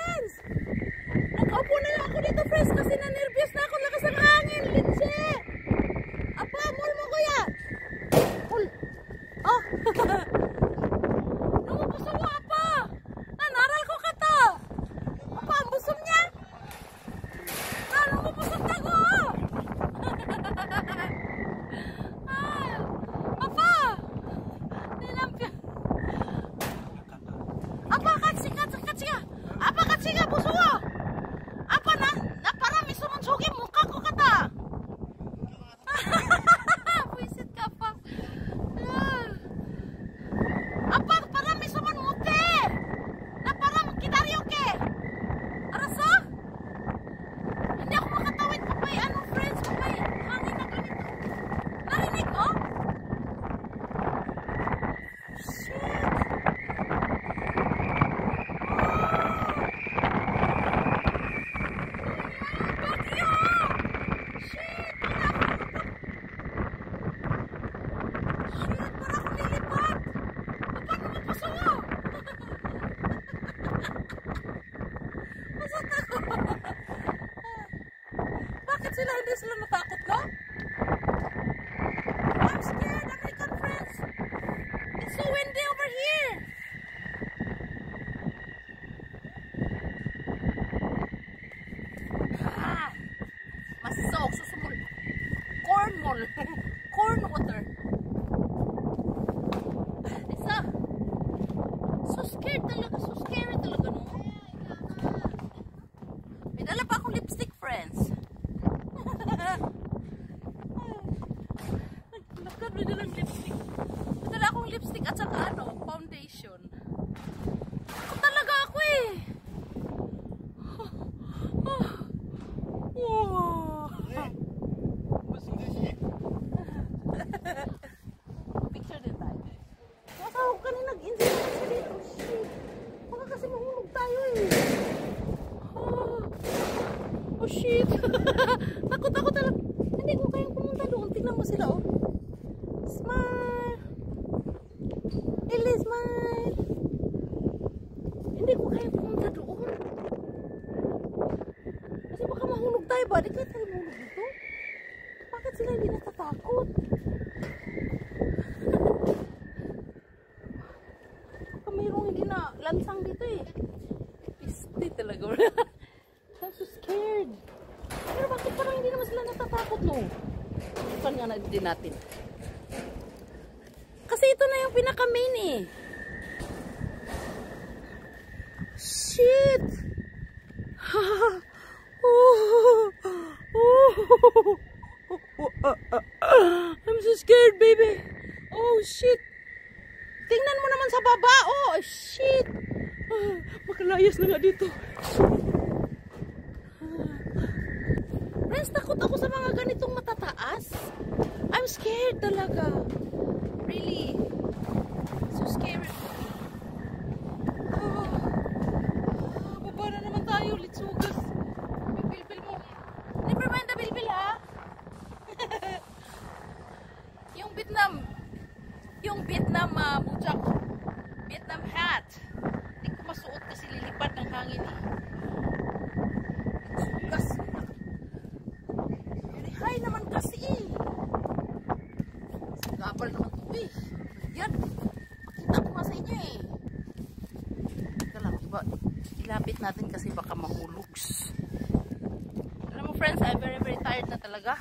friends! Nakaupo na lang ako dito, friends, kasi na-nervous na ako. Lakas ang hangin, litsi! Apa, mall mo, kuya! Mall! Oh! Numupuso mo, apa! Nanaral ko ka to! Apa, ang busom niya? Numupuso ka ko! Apa! Nilampya! Apa, katsika! Apa, katsika, puso mo! Apa na? Naparami sumunsugi mukha ko kata! Puisit ka pa! Apa, parami sumun mute! Naparam kidaryo ke! Arasa? Hindi ako makatawid pa may ano friends, pa may hangin na ganito. Narinig ko? Shit! Bakit sila hindi sila natakot, no? I'm scared, American friends. It's so windy over here. Masok, susumul. Cornwall. Corn water. Isa. So scared talaga. So scary talaga, no? May dala pa akong lipstick, friends. Nagkakad, may dalang lipstick. May dala akong lipstick at saka ano, foundation. Ako talaga ako eh. Picture din tayo. Masawag ka na nag-inject kasi dito. Shit. Baka kasi mahulog tayo eh. Oh shit. Takot ako talaga. Hindi ko kayang pumunta doon. Tingnan mo sila, oh. Smile. Ili, smile. Hindi ko kayang pumunta doon. Kasi baka mahulog tayo ba? Di kaya tayo mahulog dito? Bakit sila hindi natatakot? Baka mayroong hindi na lansang dito eh. Piste talaga. I'm so scared. Pero bakit parang hindi naman sila natatakot, no? Ipan nga na din natin. Kasi ito na yung pinaka-main eh. Shit! I'm so scared, baby. Oh, shit. Tingnan mo naman sa baba. Oh, shit. Makalayas na nga dito. Friends, takot ako sa mga ganitong matataas. I'm scared talaga. Really. So scary. Baba na naman tayo. Litsugas. Bilbil mo. Never mind the bilbil, ha? Yung Vietnam bujak. Vietnam hat. Hindi ko masuot kasi lilipad ng hangin eh. Litsugas. Very high naman kasi eh. Gabal naman ito eh. Yan. Makita ko nga sa inyo eh. Teka lang. Ilapit natin kasi baka mahulugs. Alam mo friends, I'm very very tired na talaga.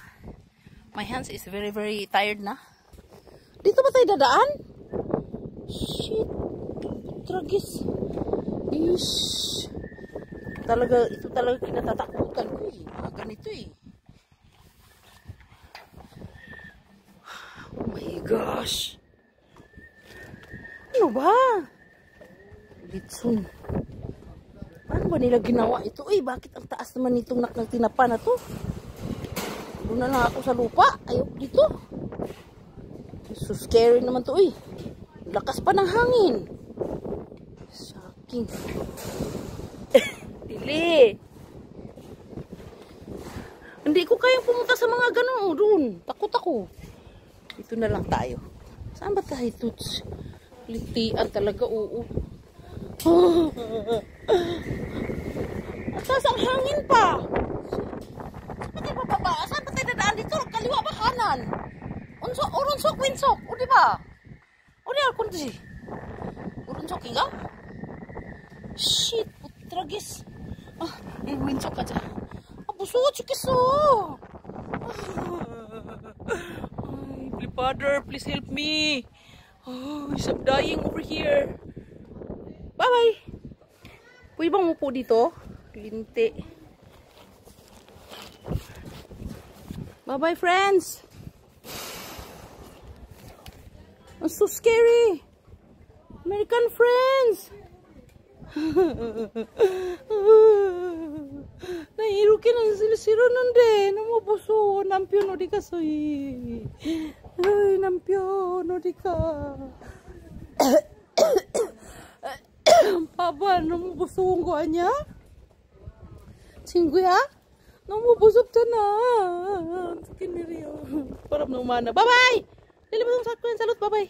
My hands is very very tired na. Dito ba tayo dadaan? Shit. Tragis. Ish. Talaga, ito talaga kinatatakutan ko eh. Mga ganito eh. Oh my gosh. Ano ba? Litson. Paano ba nila ginawa ito? Eh, bakit ang taas naman itong tinapa na to? Doon na lang ako sa lupa. Ayok dito. So scary naman to eh. Lakas pa ng hangin. Saking. Dili. Hindi ko kayang pumunta sa mga ganun. Oh, doon. Takot ako. Ito na lang tayo. Saan ba tayo, Tuts? Litian talaga, oo. pa. Saan tayo bababa? Saan tayo dadaan dito? Kaliwa ba kanan? Urunsok, winsok. O diba? O di ako di. Urunsok ka? Shit, putragis. Winsok ka dyan. Buso, chikiso. Father, please help me. I'm dying over here. Bye-bye. Pwede bang upo dito? Linti. Bye-bye, friends. It's so scary. American friends. Nairukin ang silisiro nande. Namubuso. Nampyo no di ka soy. Ay, nampyo no di ka. Papa, namubusong ko anya? Singguya? Namubusog ta na. Kiniriyo. Parang naumana. Bye-bye! Lilipatong sa akin. Salut, bye-bye!